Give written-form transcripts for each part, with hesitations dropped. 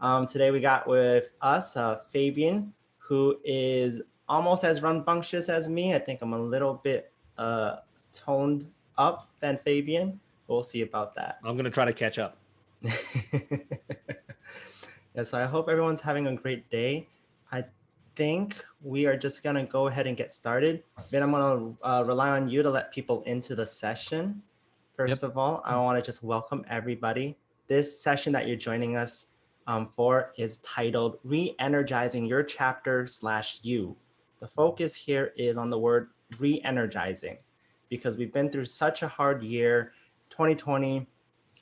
Today we got with us Fabian, who is almost as rambunctious as me. I think I'm a little bit toned up than Fabian. We'll see about that. I'm going to try to catch up. Yeah, so I hope everyone's having a great day. I think we are just going to go ahead and get started. Then I'm going to rely on you to let people into the session. First of all, I want to just welcome everybody. This session that you're joining us for is titled Re-Energizing Your Chapter/You. The focus here is on the word re-energizing because we've been through such a hard year. 2020,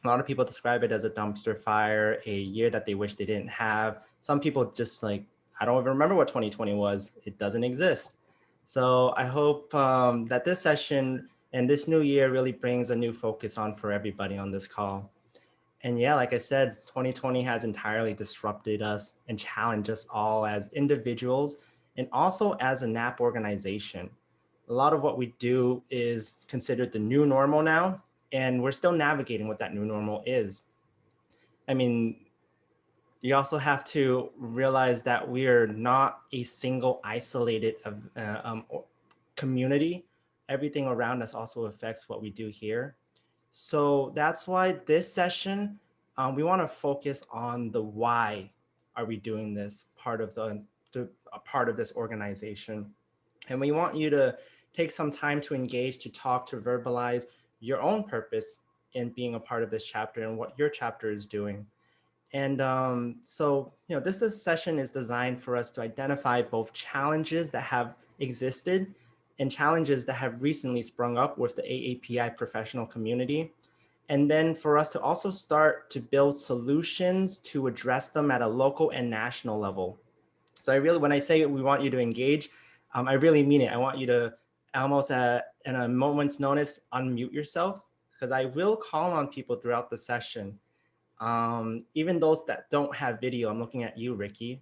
a lot of people describe it as a dumpster fire, a year that they wish they didn't have. Some people just like, I don't even remember what 2020 was. It doesn't exist. So I hope that this session and this new year really brings a new focus on for everybody on this call. And yeah, like I said, 2020 has entirely disrupted us and challenged us all as individuals and also as a NAP organization. A lot of what we do is considered the new normal now, and we're still navigating what that new normal is. I mean, you also have to realize that we are not a single isolated community. Everything around us also affects what we do here. So that's why this session, we want to focus on the why are we doing this part of a part of this organization. And we want you to take some time to engage, to talk, to verbalize your own purpose in being a part of this chapter and what your chapter is doing. And this session is designed for us to identify both challenges that have existed and challenges that have recently sprung up with the AAPI professional community. And then for us to also start to build solutions to address them at a local and national level. So when I say we want you to engage, I really mean it. I want you to almost in a moment's notice, unmute yourself, because I will call on people throughout the session. Even those that don't have video. I'm looking at you, Ricky.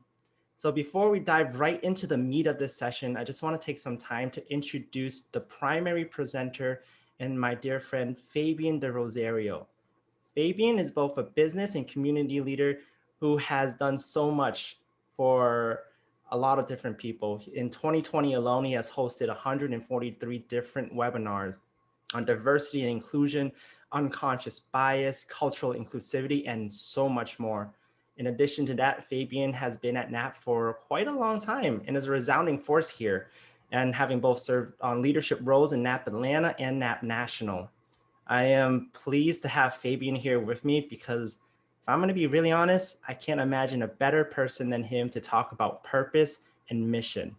So before we dive right into the meat of this session, I just want to take some time to introduce the primary presenter and my dear friend, Fabian de Rosario. Fabian is both a business and community leader who has done so much for a lot of different people. In 2020 alone, he has hosted 143 different webinars on diversity and inclusion, unconscious bias, cultural inclusivity, and so much more. In addition to that, Fabian has been at NAP for quite a long time and is a resounding force here, and having both served on leadership roles in NAP Atlanta and NAP National. I am pleased to have Fabian here with me because if I'm going to be really honest, I can't imagine a better person than him to talk about purpose and mission.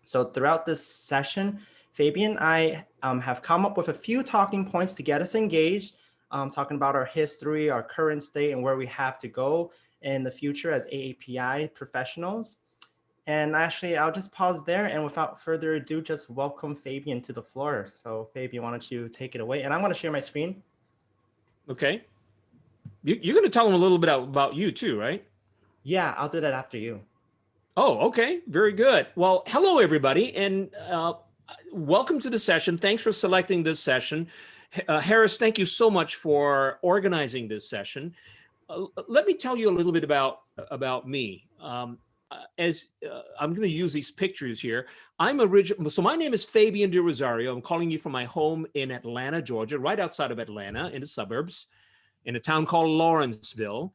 So throughout this session, Fabian and I have come up with a few talking points to get us engaged, talking about our history, our current state, and where we have to go in the future as AAPI professionals. And actually, I'll just pause there and without further ado, just welcome Fabian to the floor. So Fabian, why don't you take it away? And I'm going to share my screen. Okay. You're going to tell them a little bit about you too, right? Yeah, I'll do that after you. Oh, okay. Very good. Well, hello, everybody, and welcome to the session. Thanks for selecting this session. Harris, thank you so much for organizing this session. Let me tell you a little bit about me. As I'm going to use these pictures here. So my name is Fabian de Rosario. I'm calling you from my home in Atlanta, Georgia, right outside of Atlanta in the suburbs, in a town called Lawrenceville.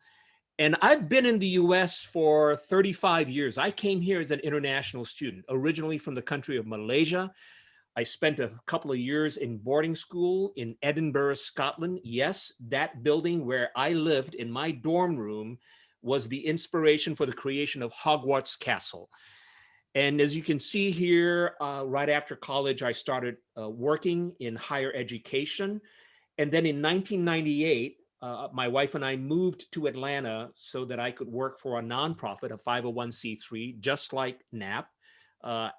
And I've been in the US for 35 years. I came here as an international student, originally from the country of Malaysia. I spent a couple of years in boarding school in Edinburgh, Scotland. Yes, that building where I lived in my dorm room was the inspiration for the creation of Hogwarts Castle. And as you can see here, right after college, I started working in higher education. And then in 1998, my wife and I moved to Atlanta so that I could work for a nonprofit, a 501c3, just like NAP.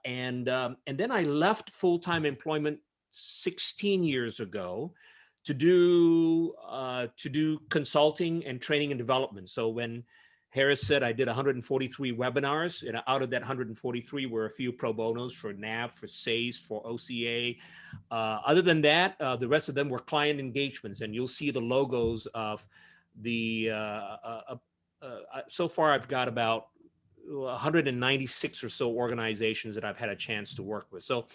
And then I left full-time employment 16 years ago to do consulting and training and development. So when Harris said I did 143 webinars, and out of that 143 were a few pro bonos for NAP, for SACE, for OCA. Other than that, the rest of them were client engagements, and you'll see the logos of the so far I've got about 196 or so organizations that I've had a chance to work with. So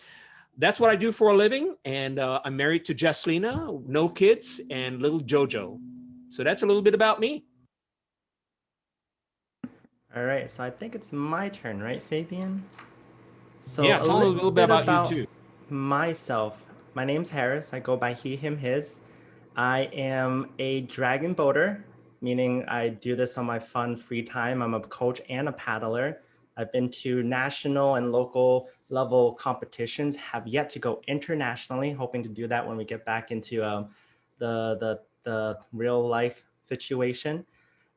that's what I do for a living. And I'm married to Jesslina, no kids, and little Jojo. So that's a little bit about me. All right, so I think it's my turn, right, Fabian? So Yeah, a tell them a little little bit bit about you about too. myself. My name's Harris. I go by he, him, his. I am a dragon boater, meaning I do this on my fun free time. I'm a coach and a paddler. I've been to national and local level competitions, have yet to go internationally, hoping to do that when we get back into the real life situation.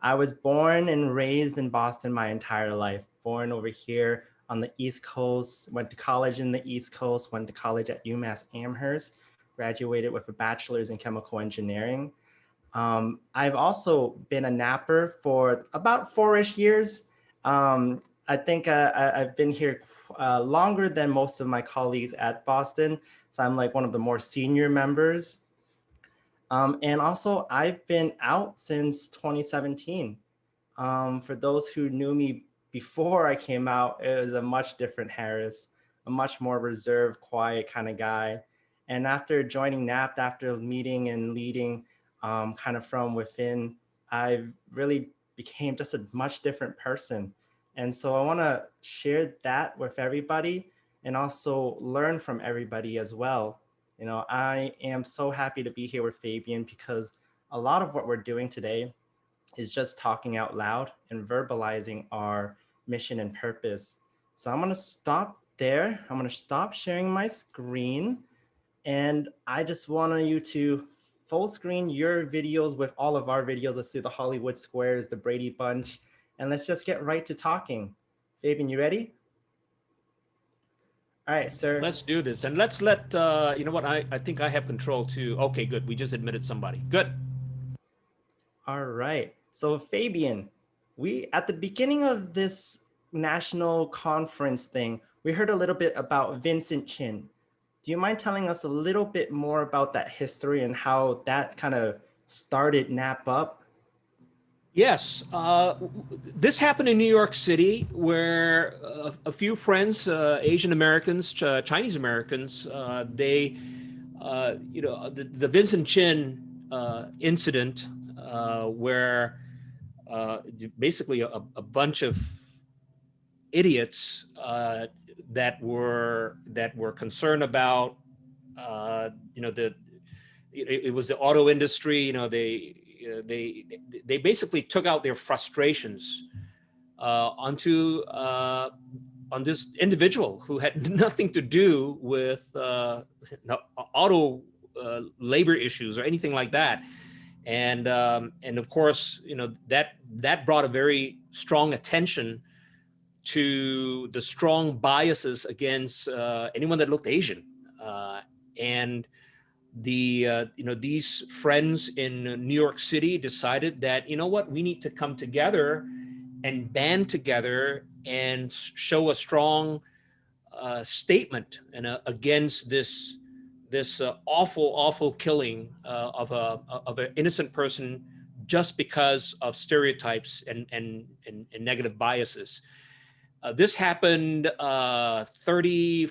I was born and raised in Boston my entire life, born over here on the East Coast, went to college in the East Coast, went to college at UMass Amherst, graduated with a bachelor's in chemical engineering. I've also been a napper for about 4-ish years. I think I've been here longer than most of my colleagues at Boston. So I'm like one of the more senior members. And also, I've been out since 2017. For those who knew me before I came out, it was a much different Harris, a much more reserved, quiet kind of guy. And after joining NAPT, after meeting and leading kind of from within, I really became just a much different person. And so I want to share that with everybody and also learn from everybody as well. You know, I am so happy to be here with Fabian because a lot of what we're doing today is just talking out loud and verbalizing our mission and purpose. So I'm going to stop there. I'm going to stop sharing my screen. And I just want you to full screen your videos with all of our videos. Let's do the Hollywood Squares, the Brady Bunch, and let's just get right to talking. Fabian, you ready? All right, sir. Let's do this. And let's let, you know what, I think I have control too. Okay, good. We just admitted somebody. Good. All right. So Fabian, we at the beginning of this national conference thing, we heard a little bit about Vincent Chin. Do you mind telling us a little bit more about that history and how that kind of started Nap Up? Yes, this happened in New York City, where a few friends, Asian Americans, Chinese Americans, the Vincent Chin incident, where basically a bunch of idiots that were concerned about, the it was the auto industry. They basically took out their frustrations on this individual who had nothing to do with auto labor issues or anything like that. And of course, that brought a very strong attention to the strong biases against anyone that looked Asian. And these friends in New York City decided that, you know what, we need to come together and band together and show a strong statement against this awful killing of an innocent person just because of stereotypes and negative biases. This happened 40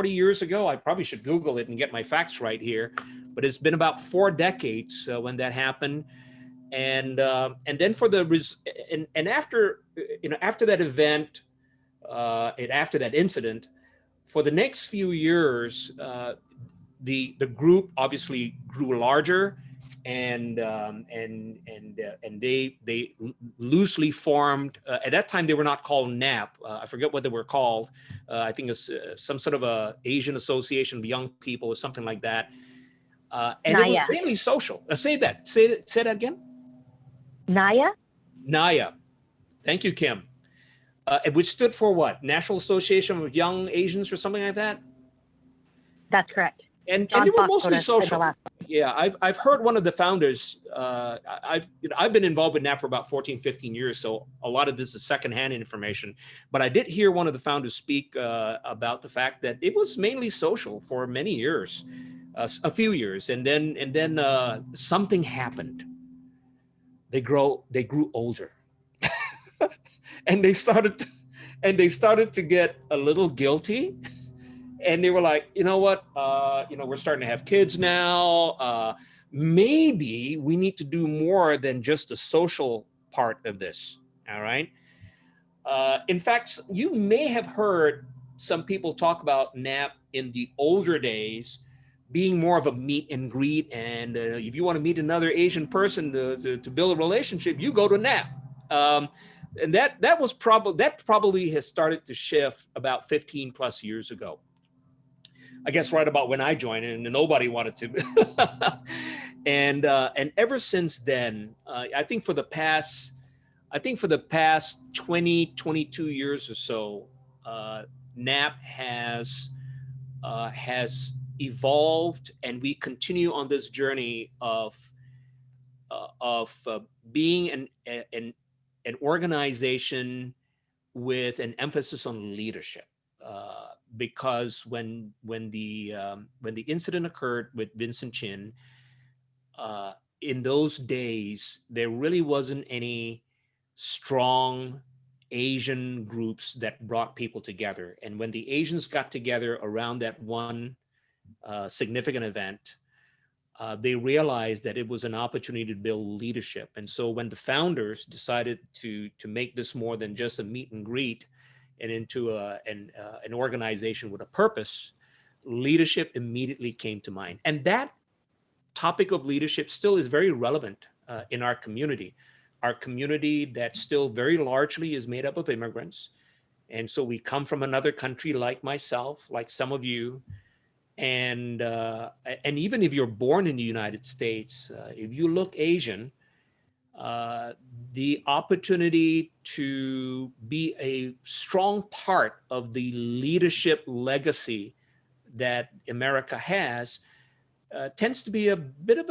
years ago. I probably should Google it and get my facts right here, but it's been about 4 decades when that happened. And then after that event, and after that incident, for the next few years, the group obviously grew larger, and they loosely formed. At that time, they were not called NAP. I forget what they were called. I think it's some sort of a Asian Association of Young People or something like that. And it was Naya. mainly social. Say that. Say that again. Naya? Naya. Thank you, Kim. Which stood for what? National Association of Young Asians or something like that? That's correct. And John they were Fox mostly said the social. last Yeah, I've heard one of the founders. I've been involved with NAP for about 14, 15 years, so a lot of this is secondhand information. But I did hear one of the founders speak about the fact that it was mainly social for many years, a few years, and then something happened. They grew older. and they started to get a little guilty, and they were like, you know what, we're starting to have kids now. Maybe we need to do more than just the social part of this. All right. In fact, you may have heard some people talk about NAP in the older days being more of a meet and greet. And if you want to meet another Asian person to build a relationship, you go to NAP. And that probably has started to shift about 15 plus years ago. I guess right about when I joined, and nobody wanted to. And ever since then, I think for the past 20, 22 years or so, NAP has evolved, and we continue on this journey of being an organization with an emphasis on leadership. Because when the incident occurred with Vincent Chin, in those days there really wasn't any strong Asian groups that brought people together. And when the Asians got together around that one significant event, they realized that it was an opportunity to build leadership. And so when the founders decided to make this more than just a meet and greet and into an organization with a purpose, leadership immediately came to mind. And that topic of leadership still is very relevant in our community that still very largely is made up of immigrants. And so we come from another country, like myself, like some of you. And even if you're born in the United States, if you look Asian, the opportunity to be a strong part of the leadership legacy that America has tends to be a bit of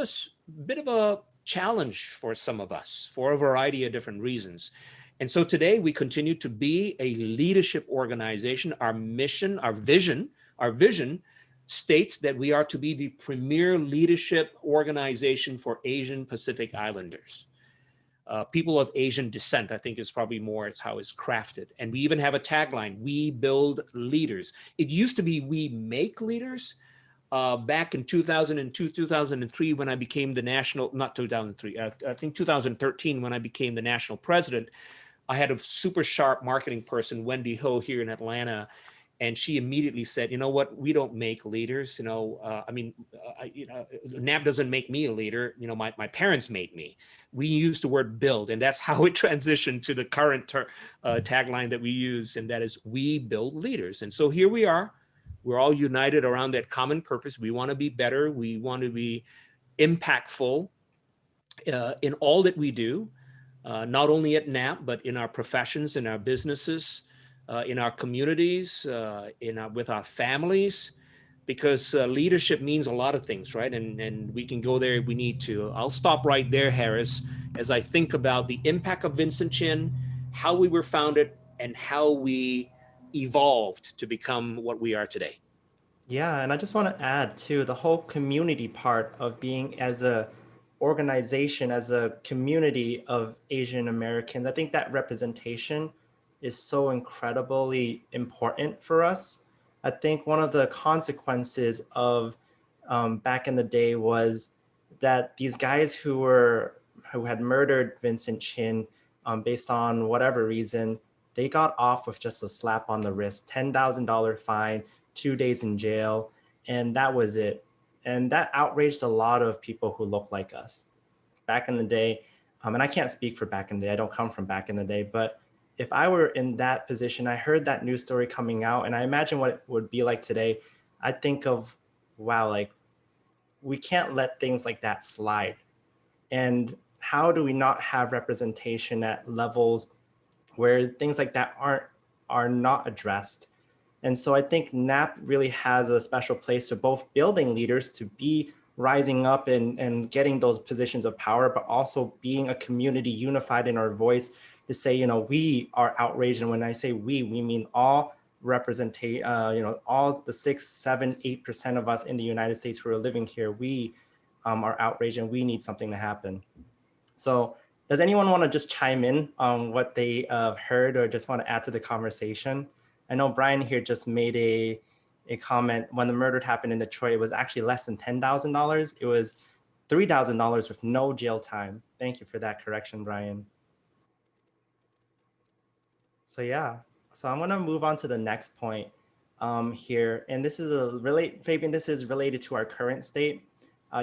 a challenge for some of us for a variety of different reasons. And so today we continue to be a leadership organization. Our mission, our vision states that we are to be the premier leadership organization for Asian Pacific Islanders. People of Asian descent, I think is probably more, it's how it's crafted. And we even have a tagline: we build leaders. It used to be we make leaders. Back in 2002, 2003, when I became the national, not 2003, I think 2013, when I became the national president, I had a super sharp marketing person, Wendy Ho, here in Atlanta. And she immediately said, you know what, we don't make leaders. NAP doesn't make me a leader. My parents made me. We used the word build, and that's how it transitioned to the current tagline that we use. And that is, we build leaders. And so here we are. We're all united around that common purpose. We want to be better. We want to be impactful in all that we do, not only at NAP, but in our professions, in our businesses, in our communities, with our families, because leadership means a lot of things, right? And we can go there if we need to. I'll stop right there, Harris, as I think about the impact of Vincent Chin, how we were founded, and how we evolved to become what we are today. Yeah, and I just want to add too, the whole community part of being as a organization, as a community of Asian Americans. I think that representation is so incredibly important for us. I think one of the consequences of back in the day was that these guys who had murdered Vincent Chin based on whatever reason, they got off with just a slap on the wrist, $10,000 fine, 2 days in jail, and that was it. And that outraged a lot of people who look like us. Back in the day, and I can't speak for back in the day, I don't come from back in the day, but if I were in that position, I heard that news story coming out, and I imagine what it would be like today, I think of, wow, like, we can't let things like that slide. And how do we not have representation at levels where things like that are not addressed? And so I think NAP really has a special place to both building leaders to be rising up and getting those positions of power, but also being a community unified in our voice to say, we are outraged. And when I say we mean all all the 6, 7, 8% of us in the United States who are living here. We are outraged and we need something to happen. So Does anyone want to just chime in on what they heard or just want to add to the conversation? I know Brian here just made a comment. When the murder happened in Detroit, it was actually less than $10,000. It was $3,000 with no jail time. Thank you for that correction, Brian. So yeah, so I'm gonna move on to the next point here. And this is Fabian, this is related to our current state.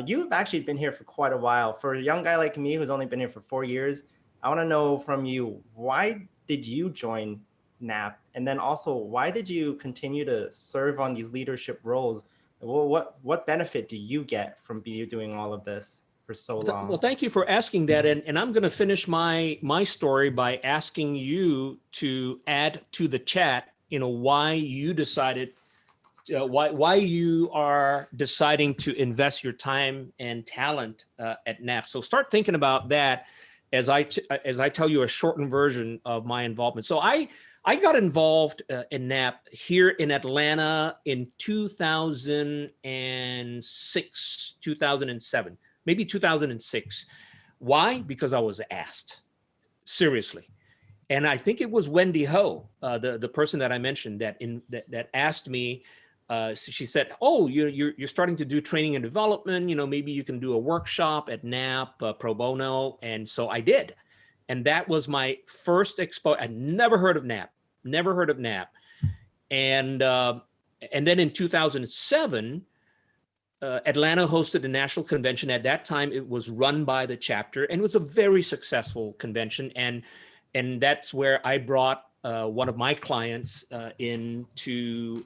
You've actually been here for quite a while. For a young guy like me who's only been here for 4 years, I wanna know from you, why did you join NAP? And then also, why did you continue to serve on these leadership roles? Well, what benefit do you get from doing all of this for so long? Well, thank you for asking that. And I'm going to finish my story by asking you to add to the chat, why you decided, why you are deciding to invest your time and talent at NAP. So start thinking about that as I tell you a shortened version of my involvement. So I got involved in NAP here in Atlanta in 2006, 2007. Maybe 2006. Why? Because I was asked, seriously. And I think it was Wendy Ho, the person that I mentioned that asked me. She said, "Oh, you're starting to do training and development. Maybe you can do a workshop at NAP pro bono." And so I did, and that was my first expo. I'd never heard of NAP, and then in 2007. Atlanta hosted a national convention. At that time, it was run by the chapter, and it was a very successful convention. And that's where I brought one of my clients in to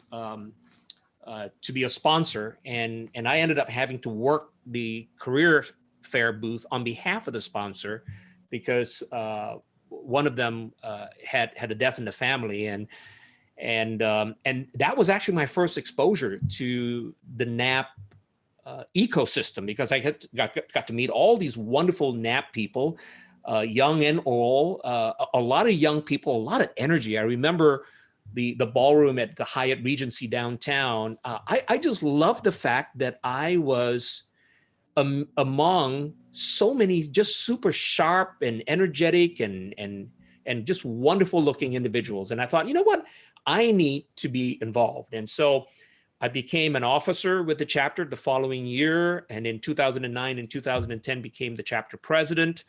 be a sponsor, and I ended up having to work the career fair booth on behalf of the sponsor because one of them had a death in the family, and that was actually my first exposure to the NAP ecosystem, because I got to meet all these wonderful NAP people, young and old, a lot of young people, a lot of energy. I remember the ballroom at the Hyatt Regency downtown. I just love the fact that I was among so many just super sharp and energetic and just wonderful looking individuals. And I thought, you know what, I need to be involved. And so I became an officer with the chapter the following year, and in 2009 and 2010 became the chapter president.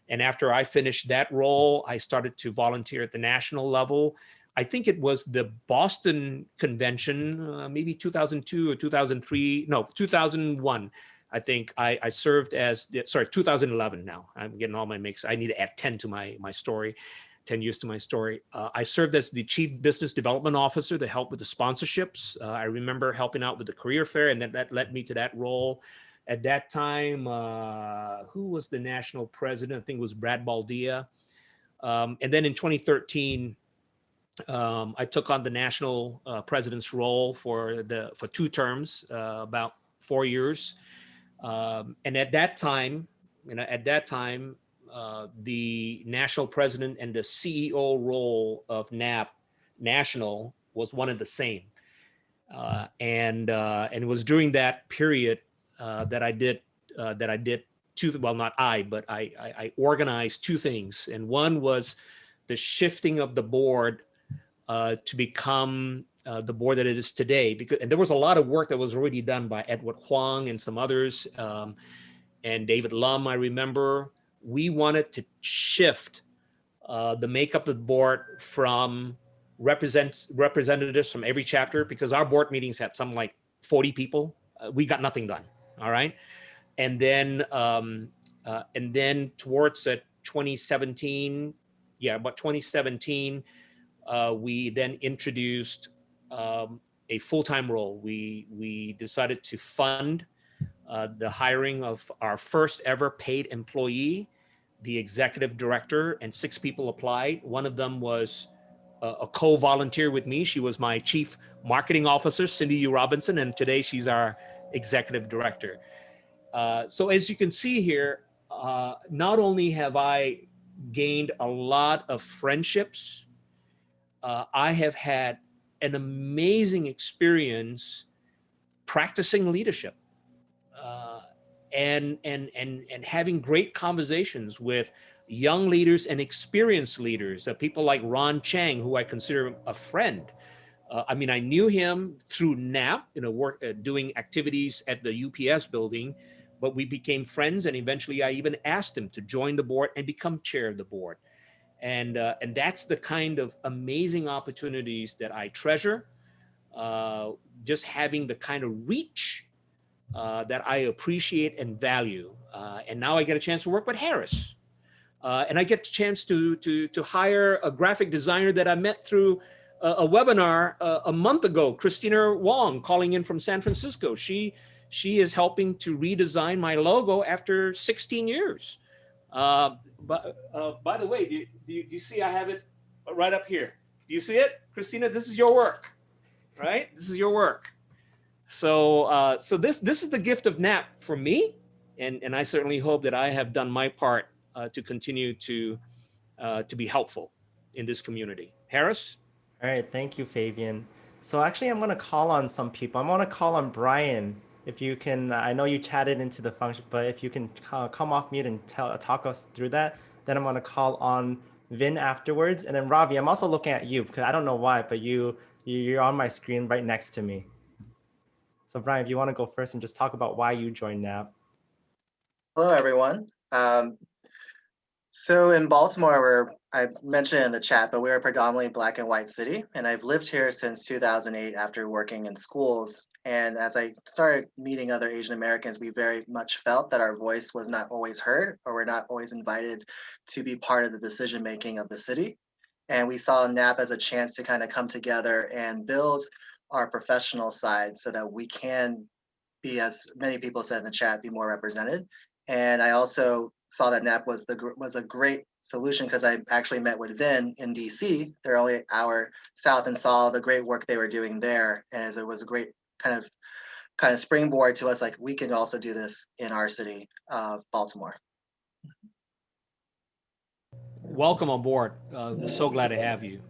And after I finished that role, I started to volunteer at the national level. I think it was the Boston convention, maybe 2002 or 2003, no, 2001. I think I served as, 2011 now. I'm getting all my mix. I need to add 10 to my story. 10 years to my story. I served as the Chief Business Development Officer to help with the sponsorships. I remember helping out with the career fair, and that led me to that role. At that time, who was the national president? I think it was Brad Baldia. And then in 2013, I took on the national president's role for 2 terms, about 4 years. And at that time, the national president and the CEO role of NAP National was one and the same. And it was during that period that I did two, well, not I, but I organized 2 things. And one was the shifting of the board to become the board that it is today. And there was a lot of work that was already done by Edward Huang and some others, and David Lum, I remember. We wanted to shift the makeup of the board from representatives from every chapter, because our board meetings had something like 40 people. We got nothing done. All right. And then towards 2017, about 2017, we then introduced a full-time role. We decided to fund the hiring of our first ever paid employee, the executive director, and 6 people applied. One of them was a co-volunteer with me. She was my chief marketing officer, Cindy U. Robinson, and today she's our executive director. So as you can see here, not only have I gained a lot of friendships, I have had an amazing experience practicing leadership. And having great conversations with young leaders and experienced leaders, people like Ron Chang, who I consider a friend. I mean, I knew him through NAP, doing activities at the UPS building, but we became friends, and eventually I even asked him to join the board and become chair of the board. And that's the kind of amazing opportunities that I treasure. Just having the kind of reach that I appreciate and value. And now I get a chance to work with Harris. And I get a chance to hire a graphic designer that I met through a webinar a month ago, Christina Wong, calling in from San Francisco. She is helping to redesign my logo after 16 years. But by the way, do you see I have it right up here? Do you see it, Christina? This is your work, right? This is your work. So this is the gift of NAP for me, and I certainly hope that I have done my part to continue to be helpful in this community. Harris? All right, thank you, Fabian. So actually, I'm going to call on some people. I'm going to call on Brian. If you can, I know you chatted into the function, but if you can come off mute and talk us through that, then I'm going to call on Vin afterwards. And then Ravi, I'm also looking at you because I don't know why, but you're on my screen right next to me. So Brian, if you want to go first and just talk about why you joined NAP. Hello, everyone. So in Baltimore, I mentioned in the chat, but we're a predominantly Black and white city, and I've lived here since 2008 after working in schools. And as I started meeting other Asian Americans, we very much felt that our voice was not always heard, or we're not always invited to be part of the decision making of the city. And we saw NAP as a chance to kind of come together and build our professional side so that we can be, as many people said in the chat, be more represented. And I also saw that NAP was a great solution because I actually met with Vin in DC. They're only an hour south, and saw the great work they were doing there. And it was a great kind of springboard to us, like, we can also do this in our city of Baltimore. Welcome on board. So glad to have you.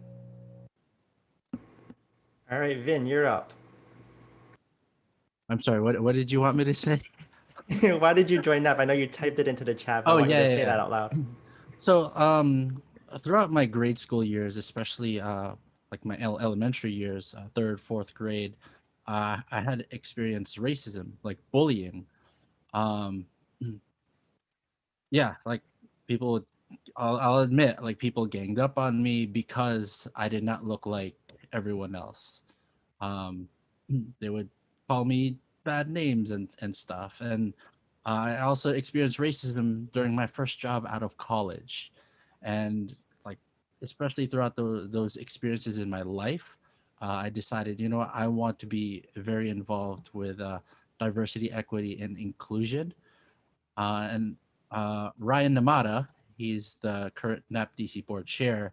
All right, Vin, you're up. I'm sorry, what did you want me to say? Why did you join NAP? I know you typed it into the chat, but I want you to say that out loud. So throughout my grade school years, especially like my elementary years, third, fourth grade, I had experienced racism, like bullying. Yeah, like people, I'll admit, like people ganged up on me because I did not look like everyone else. They would call me bad names and stuff. And I also experienced racism during my first job out of college. And like, especially throughout those experiences in my life, I decided, you know what, I want to be very involved with diversity, equity, and inclusion. And Ryan Namada, he's the current NAP DC board chair.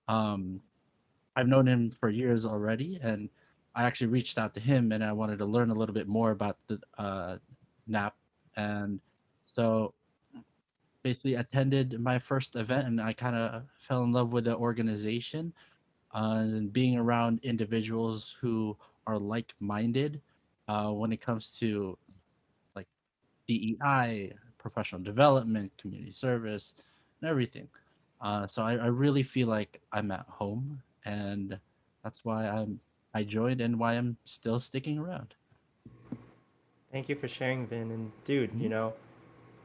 I've known him for years already, and I actually reached out to him and I wanted to learn a little bit more about the NAP. And so basically attended my first event, and I kind of fell in love with the organization and being around individuals who are like-minded when it comes to like DEI, professional development, community service, and everything. So I really feel like I'm at home, and that's why I joined and why I'm still sticking around. Thank you for sharing, Vin. And dude, you know,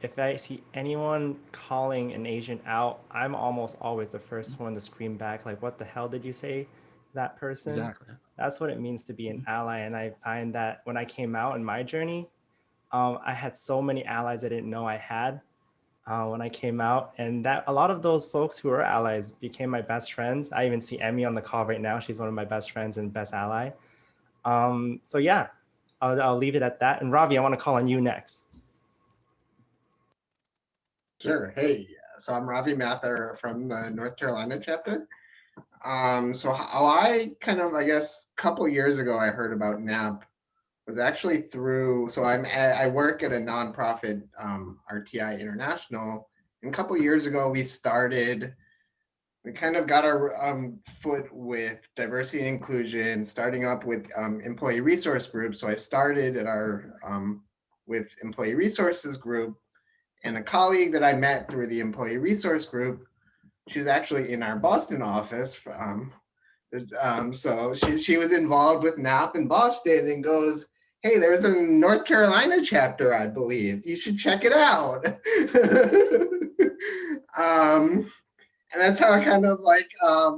if I see anyone calling an Asian out, I'm almost always the first one to scream back, like, what the hell did you say, that person? Exactly. That's what it means to be an ally. And I find that when I came out in my journey, I had so many allies I didn't know I had when I came out. And that a lot of those folks who are allies became my best friends. I even see Emmy on the call right now. She's one of my best friends and best ally. So yeah, I'll leave it at that. And Ravi, I want to call on you next. Sure. Hey, so I'm Ravi Mather from the North Carolina chapter. So how I kind of, I guess, a couple years ago, I heard about NAP was actually through, so I work at a nonprofit, RTI International. And a couple years ago, we kind of got our foot with diversity and inclusion, starting up with employee resource groups. So I started at our with employee resources group. And a colleague that I met through the employee resource group, she's actually in our Boston office. So she was involved with NAP in Boston and goes, hey, there's a North Carolina chapter, I believe. You should check it out. And that's how I kind of like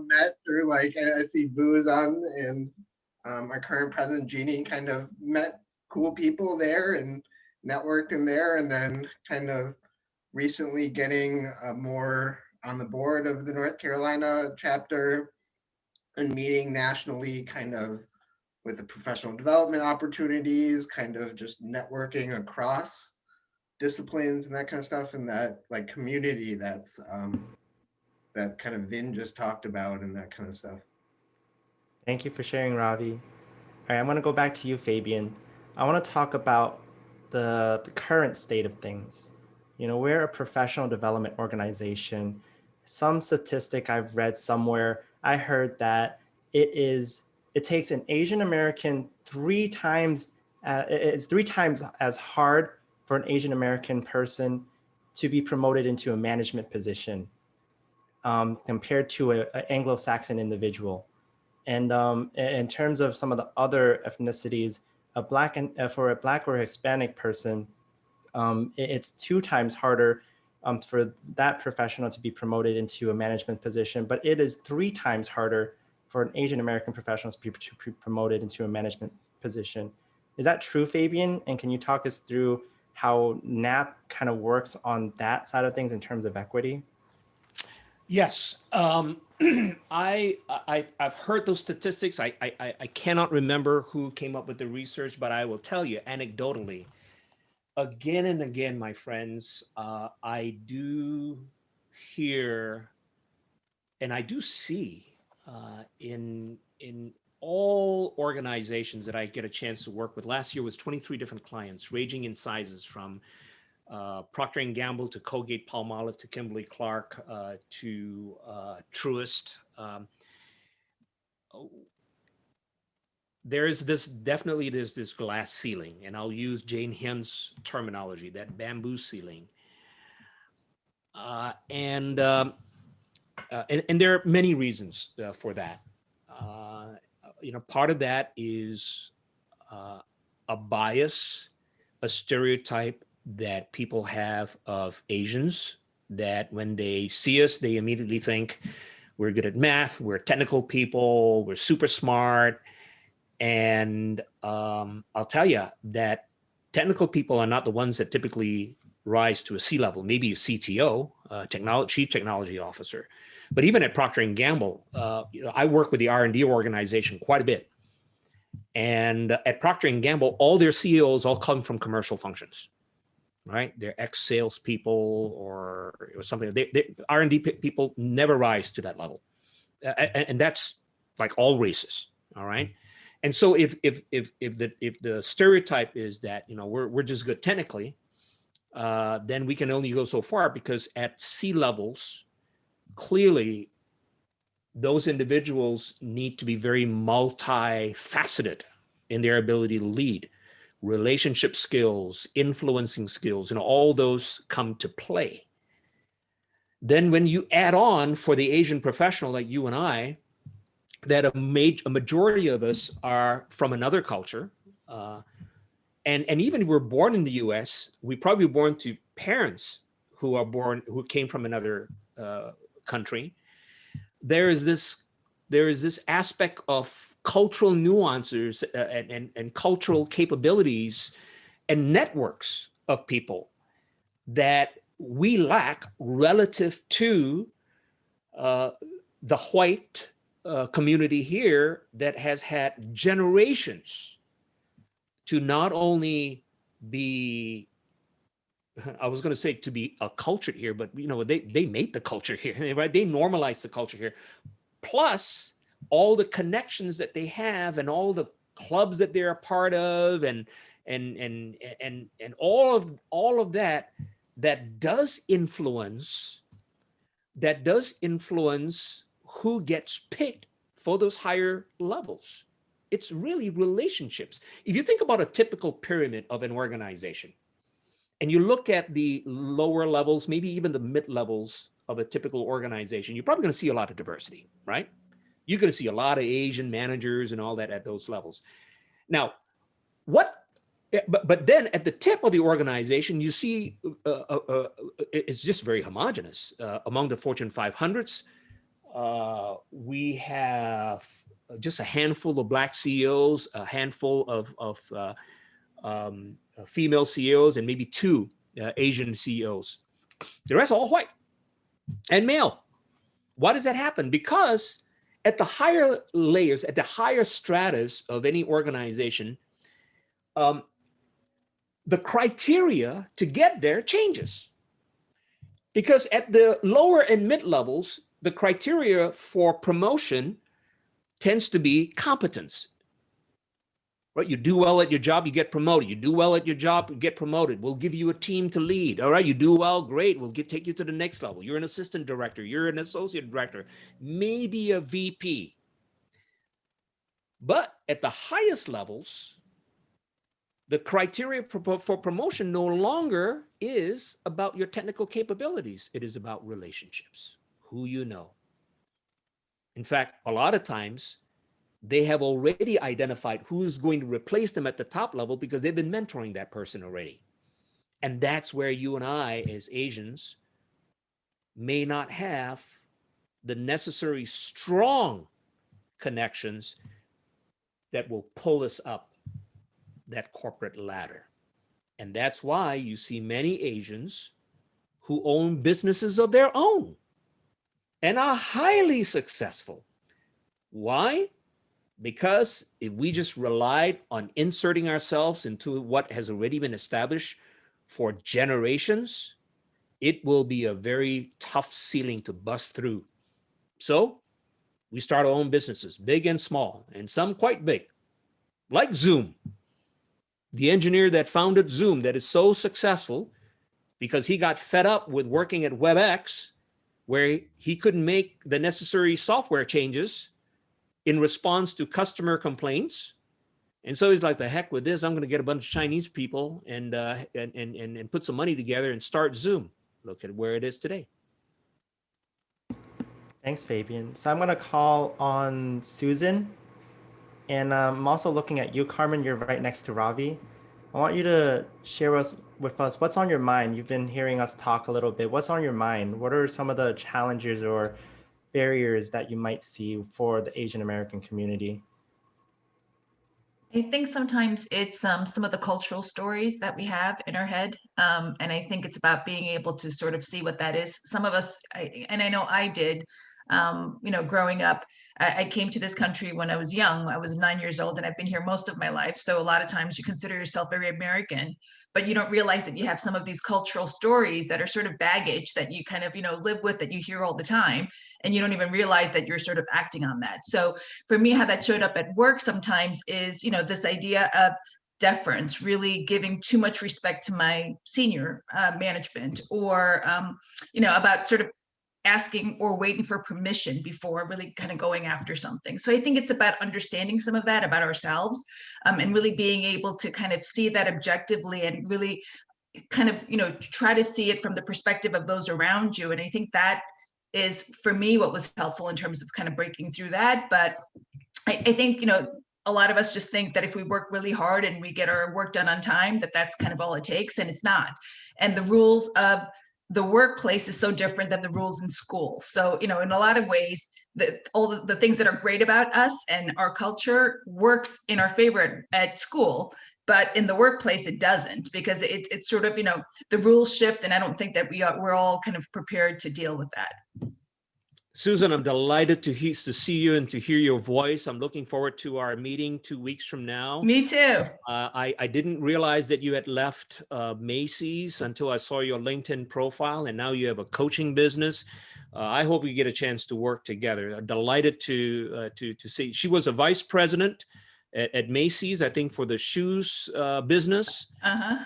met through like, I see Booz on, and our current president, Jeannie, kind of met cool people there and networked in there. And then kind of recently getting more on the board of the North Carolina chapter and meeting nationally kind of with the professional development opportunities, kind of just networking across disciplines and that kind of stuff, and that like community that's that kind of Vin just talked about and that kind of stuff. Thank you for sharing, Ravi. All right, I'm going to go back to you, Fabian. I want to talk about the current state of things. You know, we're a professional development organization. Some statistic I've read somewhere, I heard that it takes an Asian American it's 3 times as hard for an Asian American person to be promoted into a management position compared to an Anglo-Saxon individual. And in terms of some of the other ethnicities, for a Black or Hispanic person, it's 2 times harder for that professional to be promoted into a management position, but it is 3 times harder for an Asian American professional to be promoted into a management position. Is that true, Fabian? And can you talk us through how NAP kind of works on that side of things in terms of equity? Yes. I've heard those statistics. I cannot remember who came up with the research, but I will tell you anecdotally, again and again, my friends, I do hear and I do see in all organizations that I get a chance to work with. Last year was 23 different clients, ranging in sizes from Procter & Gamble to Colgate Palmolive to Kimberly-Clark to Truist. There's this glass ceiling, and I'll use Jane Hyun's terminology, that bamboo ceiling. And there are many reasons for that. Part of that is a bias, a stereotype that people have of Asians, that when they see us, they immediately think we're good at math, we're technical people, we're super smart. And I'll tell you that technical people are not the ones that typically rise to a C-level, maybe a CTO, chief technology officer. But even at Procter & Gamble, I work with the R&D organization quite a bit. And at Procter & Gamble, all their CEOs all come from commercial functions, right? They're ex-salespeople or something. R&D people never rise to that level. And that's like all races, all right? And so if the stereotype is that, we're just good technically, then we can only go so far, because at C levels, clearly those individuals need to be very multifaceted in their ability to lead. Relationship skills, influencing skills, all those come to play. Then when you add on for the Asian professional like you and I, that a majority of us are from another culture, and even if we're born in the U.S., we probably were born to parents who came from another country. There is this aspect of cultural nuances and cultural capabilities and networks of people that we lack relative to the white community here that has had generations to not only be, I was going to say to be acculturated here, but they made the culture here, right? They normalized the culture here. Plus all the connections that they have and all the clubs that they're a part of and all of that does influence who gets picked for those higher levels. It's really relationships. If you think about a typical pyramid of an organization, and you look at the lower levels, maybe even the mid levels of a typical organization, you're probably going to see a lot of diversity, right? You're going to see a lot of Asian managers and all that at those levels. Now, but then at the tip of the organization, you see it's just very homogenous. Among the Fortune 500s, we have just a handful of Black CEOs, a handful of female CEOs, and maybe 2 Asian CEOs. The rest are all white and male. Why does that happen? Because at the higher layers, at the higher stratus of any organization, the criteria to get there changes. Because at the lower and mid levels, the criteria for promotion tends to be competence. Right? You do well at your job, you get promoted. You do well at your job, you get promoted. We'll give you a team to lead. All right, you do well, great. We'll take you to the next level. You're an assistant director, you're an associate director, maybe a VP. But at the highest levels, the criteria for promotion no longer is about your technical capabilities. It is about relationships, who you know. In fact, a lot of times, they have already identified who's going to replace them at the top level because they've been mentoring that person already. And that's where you and I, as Asians, may not have the necessary strong connections that will pull us up that corporate ladder. And that's why you see many Asians who own businesses of their own and are highly successful. Why? Because if we just relied on inserting ourselves into what has already been established for generations, it will be a very tough ceiling to bust through. So we start our own businesses, big and small, and some quite big, like Zoom. The engineer that founded Zoom that is so successful because he got fed up with working at WebEx, where he couldn't make the necessary software changes in response to customer complaints. And so he's like, the heck with this, I'm going to get a bunch of Chinese people and put some money together and start Zoom. Look at where it is today. Thanks, Fabian. So I'm going to call on Susan. And I'm also looking at you, Carmen. You're right next to Ravi. I want you to share with us what's on your mind. You've been hearing us talk a little bit. What's on your mind? What are some of the challenges or barriers that you might see for the Asian American community? I think sometimes it's some of the cultural stories that we have in our head. And I think it's about being able to sort of see what that is. Some of us, and I know I did, growing up, I came to this country when I was young. I was 9 years old and I've been here most of my life. So a lot of times you consider yourself very American, but you don't realize that you have some of these cultural stories that are sort of baggage that you kind of, live with, that you hear all the time. And you don't even realize that you're sort of acting on that. So for me, how that showed up at work sometimes is, this idea of deference, really giving too much respect to my senior management, or, about sort of asking or waiting for permission before really kind of going after something. So I think it's about understanding some of that about ourselves, and really being able to kind of see that objectively and really kind of, try to see it from the perspective of those around you. And I think that is, for me, what was helpful in terms of kind of breaking through that. But I think, a lot of us just think that if we work really hard and we get our work done on time, that's kind of all it takes, and it's not. And the rules of the workplace is so different than the rules in school. So, in a lot of ways, all the things that are great about us and our culture works in our favor at school, but in the workplace, it doesn't, because it's sort of, the rules shift. And I don't think that we're all kind of prepared to deal with that. Susan, I'm delighted to see you and to hear your voice. I'm looking forward to our meeting 2 weeks from now. Me too. I didn't realize that you had left Macy's until I saw your LinkedIn profile, and now you have a coaching business. I hope we get a chance to work together. I'm delighted to see. She was a vice president at Macy's, I think, for the shoes business,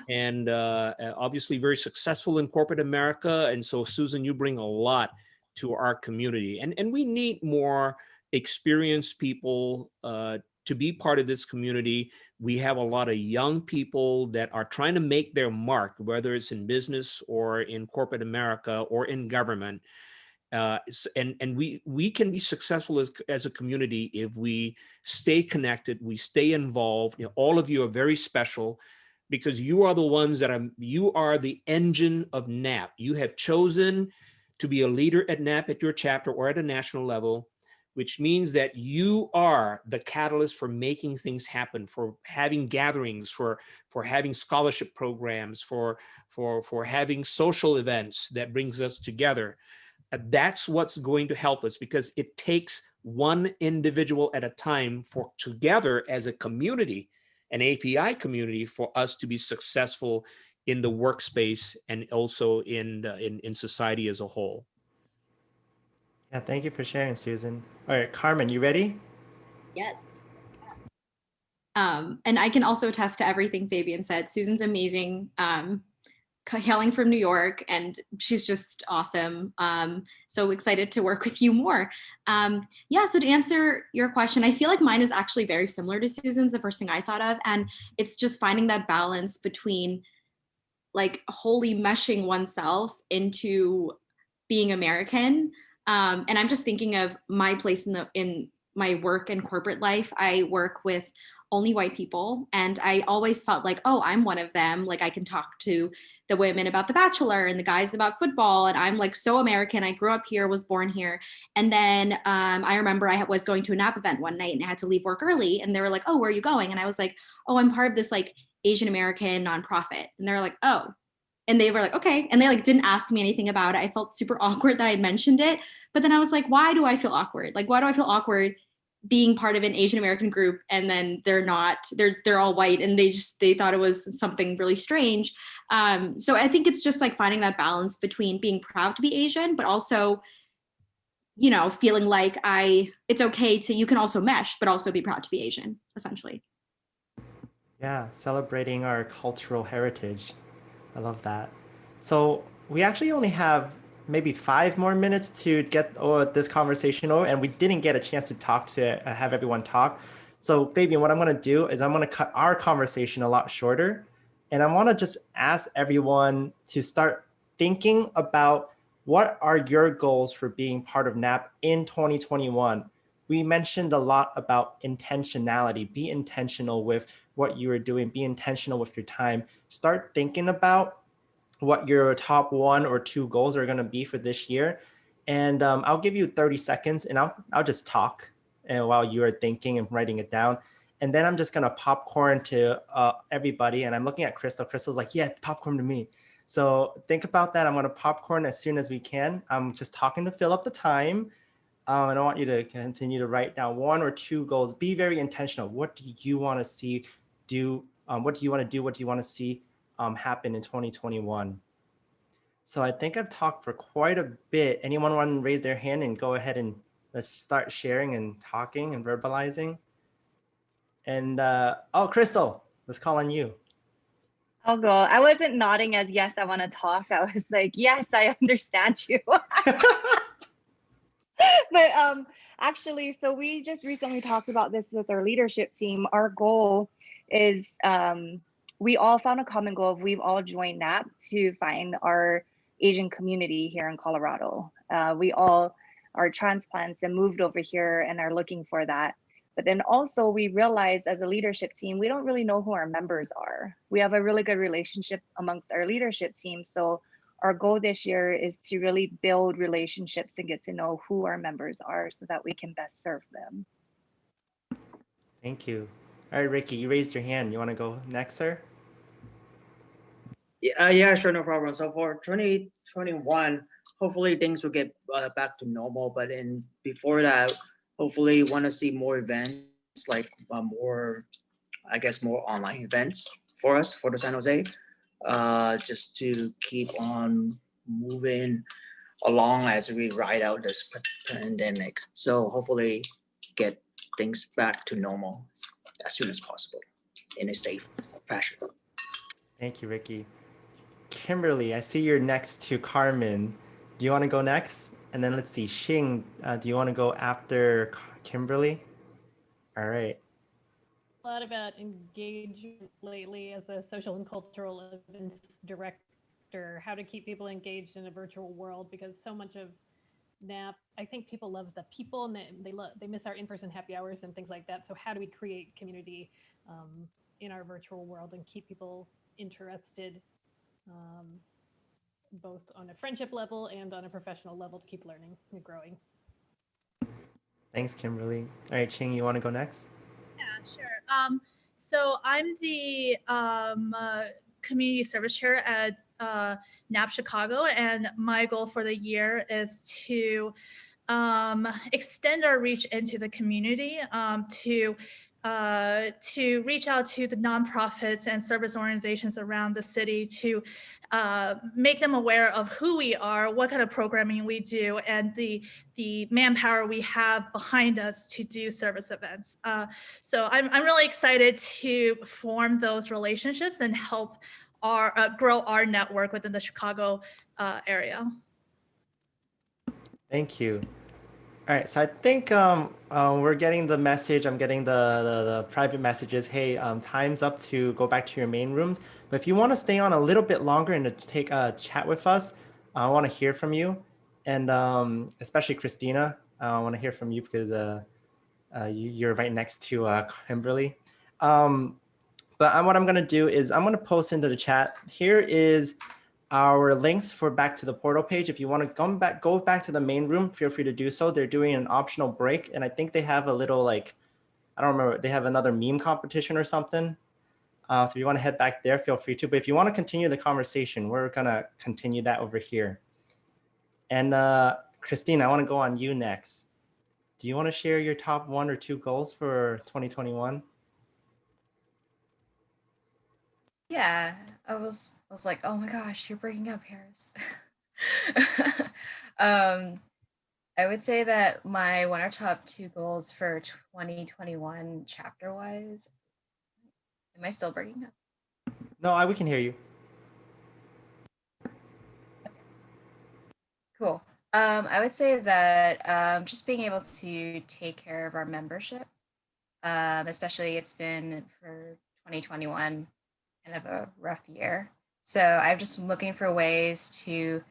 and obviously very successful in corporate America. And so, Susan, you bring a lot to our community, and we need more experienced people to be part of this community. We have a lot of young people that are trying to make their mark, whether it's in business or in corporate America or in government. And we can be successful as a community if we stay connected, we stay involved. All of you are very special because you are the ones you are the engine of NAP. You have chosen to be a leader at NAP at your chapter or at a national level, which means that you are the catalyst for making things happen, for having gatherings, for having scholarship programs, for having social events that brings us together. That's what's going to help us, because it takes one individual at a time for together as a community, an API community, for us to be successful in the workspace and also in society as a whole. Yeah, thank you for sharing, Susan. All right, Carmen, you ready? Yes. And I can also attest to everything Fabian said. Susan's amazing. Hailing from New York, and she's just awesome. So excited to work with you more. Yeah, so to answer your question, I feel like mine is actually very similar to Susan's, the first thing I thought of. And it's just finding that balance between like wholly meshing oneself into being American. And I'm just thinking of my place in my work and corporate life. I work with only white people, and I always felt like, oh, I'm one of them. Like I can talk to the women about The Bachelor and the guys about football, and I'm like so American. I grew up here, was born here. And then I remember I was going to a NAP event one night and I had to leave work early, and they were like, oh, where are you going? And I was like, oh, I'm part of this like Asian American nonprofit. And they're like, oh. And they were like, okay. And they like didn't ask me anything about it. I felt super awkward that I had mentioned it. But then I was like, why do I feel awkward? Like, why do I feel awkward being part of an Asian American group? And then they're all white, and they thought it was something really strange. So I think it's just like finding that balance between being proud to be Asian, but also, you know, feeling like it's okay to, you can also mesh, but also be proud to be Asian, essentially. Yeah, celebrating our cultural heritage. I love that. So we actually only have maybe 5 more minutes to get this conversation over, and we didn't get a chance to have everyone talk. So Fabian, what I'm going to do is I'm going to cut our conversation a lot shorter, and I want to just ask everyone to start thinking about what are your goals for being part of NAP in 2021. We mentioned a lot about intentionality. Be intentional with what you are doing. Be intentional with your time. Start thinking about what your top 1 or 2 goals are going to be for this year. And I'll give you 30 seconds and I'll just talk while you are thinking and writing it down. And then I'm just going to popcorn to everybody. And I'm looking at Crystal. Crystal's like, yeah, popcorn to me. So think about that. I'm going to popcorn as soon as we can. I'm just talking to fill up the time. And I want you to continue to write down 1 or 2 goals. Be very intentional. What do you want to see do? What do you want to do? What do you want to see happen in 2021? So I think I've talked for quite a bit. Anyone want to raise their hand and go ahead and let's start sharing and talking and verbalizing? And Crystal, let's call on you. I'll go. I wasn't nodding as yes, I want to talk. I was like, yes, I understand you. But actually, so we just recently talked about this with our leadership team. Our goal is we all found a common goal. We've all joined NAP to find our Asian community here in Colorado. We all are transplants and moved over here and are looking for that. But then also we realized as a leadership team, we don't really know who our members are. We have a really good relationship amongst our leadership team. So our goal this year is to really build relationships and get to know who our members are so that we can best serve them. Thank you. All right, Ricky, you raised your hand. You want to go next, sir? Yeah, sure, no problem. So for 2021, hopefully things will get back to normal. But before that, hopefully want to see more events, like more online events for us for the San Jose, just to keep on moving along as we ride out this pandemic. So hopefully get things back to normal as soon as possible in a safe fashion. Thank you, Ricky. Kimberly, I see you're next to Carmen. Do you want to go next? And then let's see, Xing, do you want to go after Kimberly? All right. lot about engagement lately as a social and cultural events director, how to keep people engaged in a virtual world, because so much of NAP, I think people love the people and they miss our in-person happy hours and things like that. So how do we create community in our virtual world and keep people interested, um, both on a friendship level and on a professional level, to keep learning and growing? Thanks, Kimberly. All right, Ching, you want to go next? Yeah, sure. So I'm the community service chair at NAP Chicago, and my goal for the year is to extend our reach into the community, to reach out to the nonprofits and service organizations around the city, to make them aware of who we are, what kind of programming we do, and the manpower we have behind us to do service events. So I'm really excited to form those relationships and help our grow our network within the Chicago area. Thank you. All right, so I think we're getting the message. I'm getting the private messages. Hey, time's up to go back to your main rooms. But if you want to stay on a little bit longer and to take a chat with us, I want to hear from you. And especially Christina, I want to hear from you because you're right next to Kimberly. But what I'm going to do is I'm going to post into the chat. Here is our links for back to the portal page. If you want to go back to the main room, feel free to do so. They're doing an optional break, and I think they have a little, like, I don't remember, they have another meme competition or something. So if you want to head back there, feel free to. But if you want to continue the conversation, we're gonna continue that over here. And Christine, I want to go on you next. Do you want to share your top 1 or 2 goals for 2021? Yeah, I was like, oh my gosh, you're breaking up, Harris. I would say that my 1 or top 2 goals for 2021 chapter wise. Am I still breaking up? No, we can hear you. Cool. I would say that just being able to take care of our membership, especially it's been for 2021 kind of a rough year. So I'm just looking for ways to,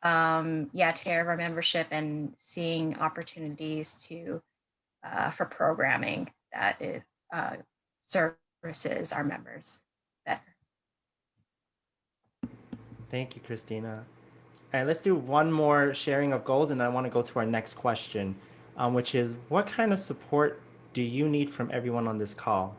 take care of our membership and seeing opportunities to for programming that it services our members better. Thank you, Christina. All right, let's do one more sharing of goals, and I want to go to our next question, which is, what kind of support do you need from everyone on this call?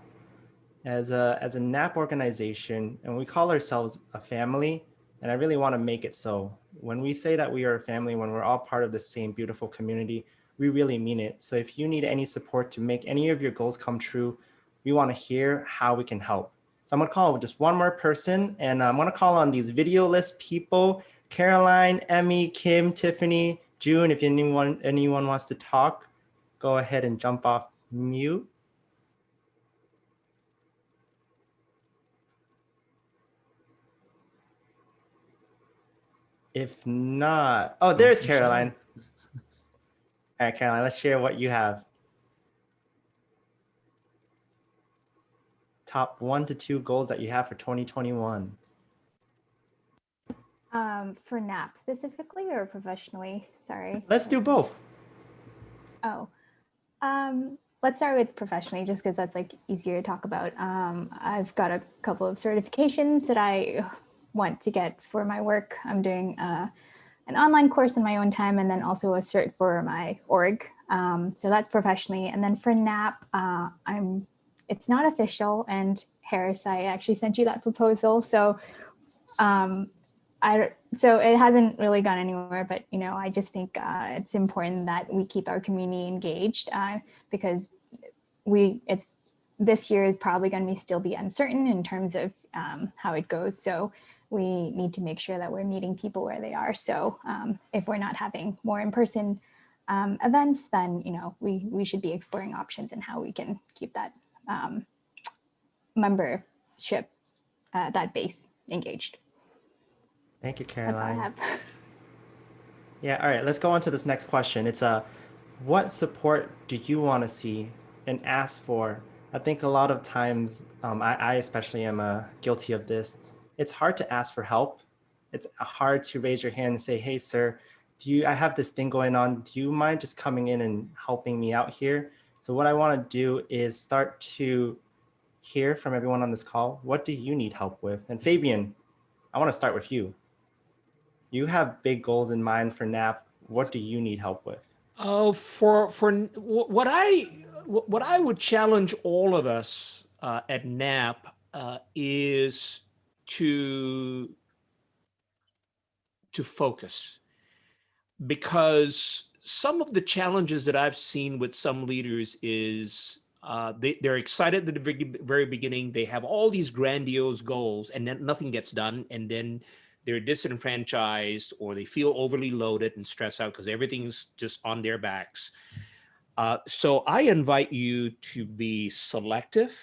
As a NAP organization, and we call ourselves a family, and I really want to make it so. When we say that we are a family, when we're all part of the same beautiful community, we really mean it. So if you need any support to make any of your goals come true, we want to hear how we can help. So I'm going to call just one more person, and I'm going to call on these video list people: Caroline, Emmy, Kim, Tiffany, June. If anyone wants to talk, go ahead and jump off mute. If not, oh, there's Caroline. All right, Caroline, let's share what you have. Top 1 to 2 goals that you have for 2021. For NAP specifically or professionally? Sorry. Let's do both. Oh, let's start with professionally, just because that's like easier to talk about. I've got a couple of certifications that I want to get for my work. I'm doing an online course in my own time, and then also a cert for my org. So that's professionally. And then for NAP, it's not official. And Harris, I actually sent you that proposal. So so it hasn't really gone anywhere, but I just think it's important that we keep our community engaged, because this year is probably going to still be uncertain in terms of how it goes. So we need to make sure that we're meeting people where they are. So if we're not having more in-person events, then we should be exploring options and how we can keep that membership, that base engaged. Thank you, Caroline. That's all I have. Yeah, all right, let's go on to this next question. It's what support do you want to see and ask for I think a lot of times, I especially am guilty of this. It's hard to ask for help. It's hard to raise your hand and say, "Hey, sir, I have this thing going on. Do you mind just coming in and helping me out here?" So what I want to do is start to hear from everyone on this call. What do you need help with? And Fabian, I want to start with you. You have big goals in mind for NAP. What do you need help with? Oh, what I would challenge all of us at NAP is to focus, because some of the challenges that I've seen with some leaders is they're excited at the very beginning. They have all these grandiose goals, and then nothing gets done, and then they're disenfranchised, or they feel overly loaded and stressed out because everything's just on their backs. So I invite you to be selective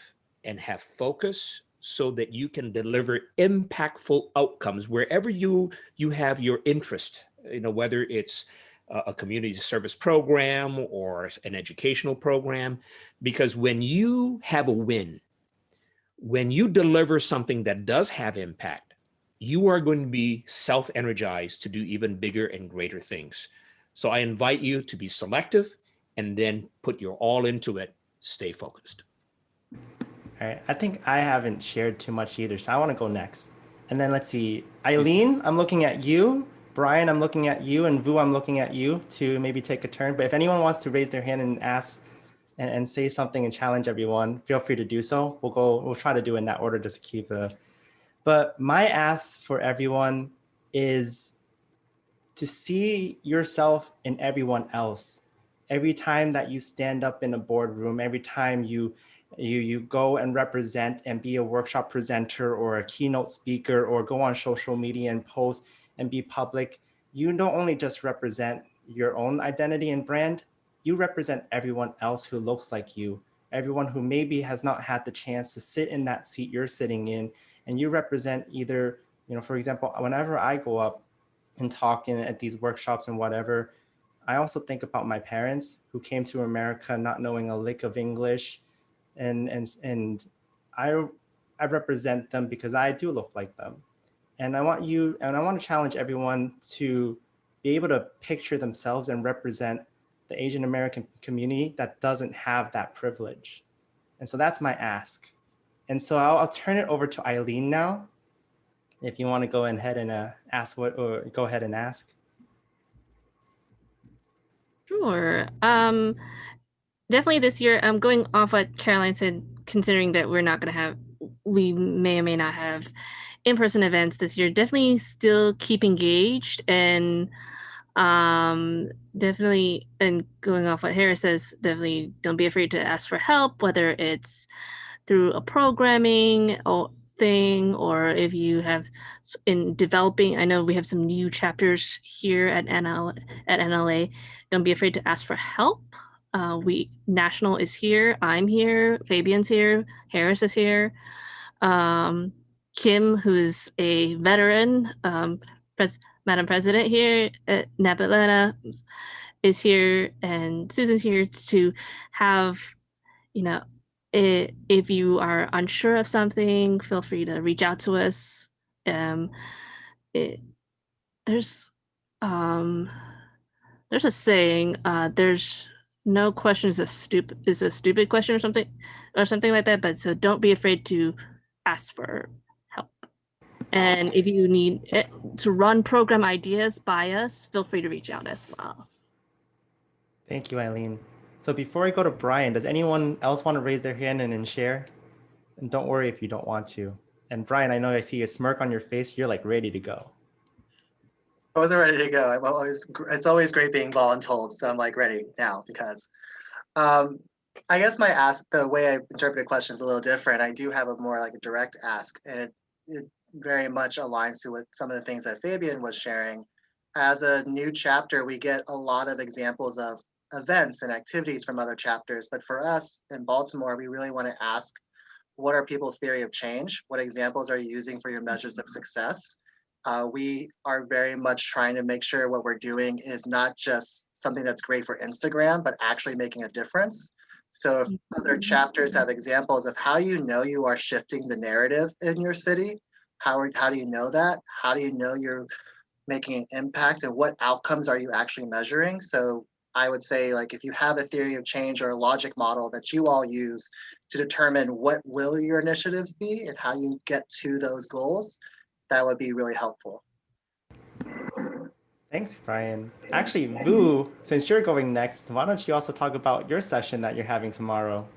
and have focus so that you can deliver impactful outcomes wherever you have your interest, whether it's a community service program or an educational program. Because when you have a win, when you deliver something that does have impact, you are going to be self-energized to do even bigger and greater things. So I invite you to be selective and then put your all into it. Stay focused. All right. I think I haven't shared too much either, so I want to go next. And then let's see. Eileen, I'm looking at you. Brian, I'm looking at you. And Vu, I'm looking at you to maybe take a turn. But if anyone wants to raise their hand and ask and say something and challenge everyone, feel free to do so. We'll try to do it in that order just to keep the. But my ask for everyone is to see yourself in everyone else. Every time that you stand up in a boardroom, every time you go and represent and be a workshop presenter or a keynote speaker or go on social media and post and be public, you don't only just represent your own identity and brand, you represent everyone else who looks like you, everyone who maybe has not had the chance to sit in that seat you're sitting in, and you represent either, for example, whenever I go up and talk at these workshops and whatever, I also think about my parents who came to America not knowing a lick of English, and I represent them because I do look like them. And I want to challenge everyone to be able to picture themselves and represent the Asian American community that doesn't have that privilege. And so that's my ask. And so I'll turn it over to Eileen now. If you want to go ahead and ask go ahead and ask. Sure. Definitely this year, going off what Caroline said, considering that we may or may not have in-person events this year, definitely still keep engaged and definitely, and going off what Harris says, definitely don't be afraid to ask for help, whether it's through a programming or thing, or if you have in developing. I know we have some new chapters here at NLA. Don't be afraid to ask for help. National is here. I'm here. Fabian's here. Harris is here. Kim, who is a veteran, Madam President here at NAP Atlanta, is here, and Susan's here to have, if you are unsure of something, feel free to reach out to us. There's a saying, there's no question is a stupid question or something like that. But so don't be afraid to ask for help. And if you need to run program ideas by us, feel free to reach out as well. Thank you, Eileen. So before I go to Brian, does anyone else want to raise their hand and share? And don't worry if you don't want to. And Brian, I know I see a smirk on your face. You're like ready to go. I wasn't ready to go. It's always great being voluntold, so I'm like ready now because I guess my ask, the way I interpret a question is a little different. I do have a more like a direct ask, and it very much aligns to what some of the things that Fabian was sharing. As a new chapter, we get a lot of examples of events and activities from other chapters. But for us in Baltimore, we really want to ask, what are people's theory of change? What examples are you using for your measures of success? We are very much trying to make sure what we're doing is not just something that's great for Instagram, but actually making a difference. So if other chapters have examples of how you know you are shifting the narrative in your city, how do you know that? How do you know you're making an impact, and what outcomes are you actually measuring? So I would say, like, if you have a theory of change or a logic model that you all use to determine what will your initiatives be and how you get to those goals, that would be really helpful. Thanks, Brian. Actually, Vu, since you're going next, why don't you also talk about your session that you're having tomorrow?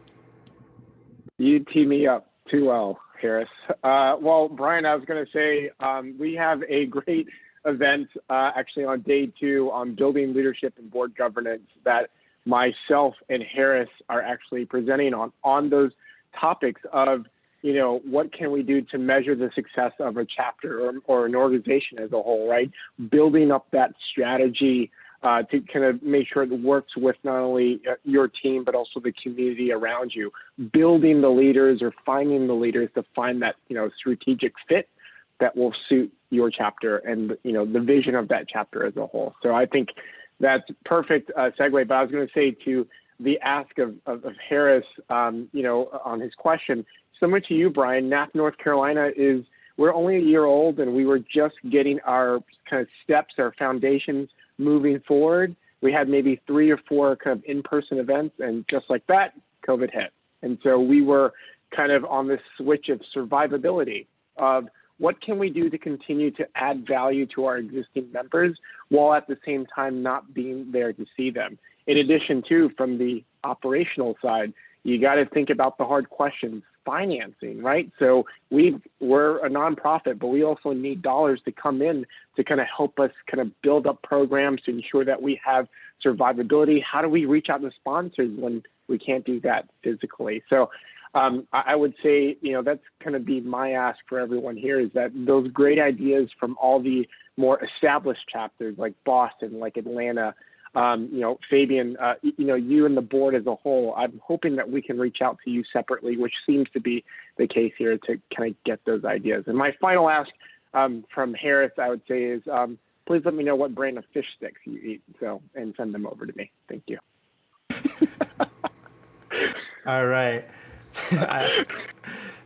You tee me up too well, Harris. Well, Brian, I was going to say we have a great event actually on day 2 on building leadership and board governance that myself and Harris are actually presenting on those topics of, you know, what can we do to measure the success of a chapter or an organization as a whole, right? Building up that strategy to kind of make sure it works with not only your team, but also the community around you. Building the leaders or finding the leaders to find that, you know, strategic fit that will suit your chapter and, you know, the vision of that chapter as a whole. So I think that's perfect segue. But I was going to say to the ask of Harris, you know, on his question, similar to you, Brian, NAP North Carolina we're only a year old, and we were just getting our kind of steps, our foundations moving forward. We had maybe 3 or 4 kind of in-person events, and just like that, COVID hit. And so we were kind of on this switch of survivability of what can we do to continue to add value to our existing members while at the same time not being there to see them. In addition to, from the operational side, you got to think about the hard questions, financing, right? So we're a nonprofit, but we also need dollars to come in to kind of help us kind of build up programs to ensure that we have survivability. How do we reach out to sponsors when we can't do that physically? So I would say, you know, that's kind of be my ask for everyone here, is that those great ideas from all the more established chapters like Boston, like Atlanta, you know, Fabian, you know, you and the board as a whole, I'm hoping that we can reach out to you separately, which seems to be the case here, to kind of get those ideas. And my final ask from Harris, I would say, is please let me know what brand of fish sticks you eat, and send them over to me. Thank you. All right.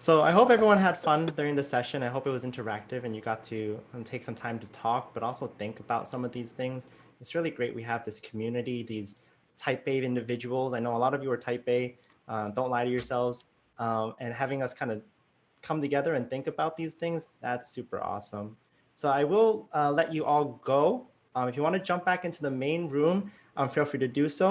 So I hope everyone had fun during the session. I hope it was interactive and you got to take some time to talk, but also think about some of these things. It's really great we have this community, these type A individuals. I know a lot of you are type A. Don't lie to yourselves. And having us kind of come together and think about these things, that's super awesome. So I will let you all go. If you want to jump back into the main room, feel free to do so.